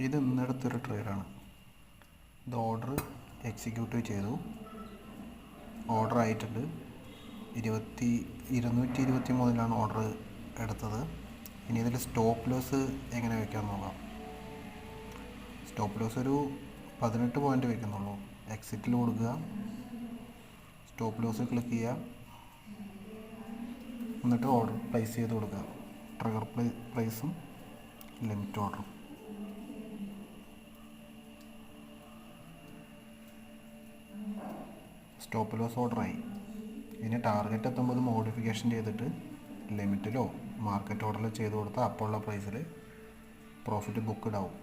ഇത് ഇന്നെടുത്തൊരു ട്രേഡാണ്. ഇത് order execute ചെയ്തു, ഓർഡർ ആയിട്ടുണ്ട്. 223 ഓർഡർ എടുത്തത്. ഇനി ഇതിൽ സ്റ്റോപ്പ് ലോസ് എങ്ങനെ വയ്ക്കാമെന്ന് നോക്കാം. സ്റ്റോപ്പ് ലോസ് ഒരു 18 പോയിൻ്റ് വയ്ക്കുന്നുള്ളൂ. എക്സിറ്റിൽ കൊടുക്കുക, സ്റ്റോപ്പ് ലോസ് ക്ലിക്ക് ചെയ്യുക, എന്നിട്ട് ഓർഡർ പ്ലേസ് ചെയ്ത് കൊടുക്കുക. ട്രിഗർ പ്രൈസും ലിമിറ്റ് ഓർഡറും. സ്റ്റോപ്പ് ലോസ് ഓർഡറായി. ഇനി ടാർഗറ്റ് എത്തുമ്പോൾ മോഡിഫിക്കേഷൻ ചെയ്തിട്ട് ലിമിറ്റിലോ മാർക്കറ്റ് ഓർഡറിലോ ചെയ്ത് കൊടുത്താൽ അപ്പോൾ ഉള്ള പ്രൈസിൽ പ്രോഫിറ്റ് ബുക്ക്ഡ് ആവും.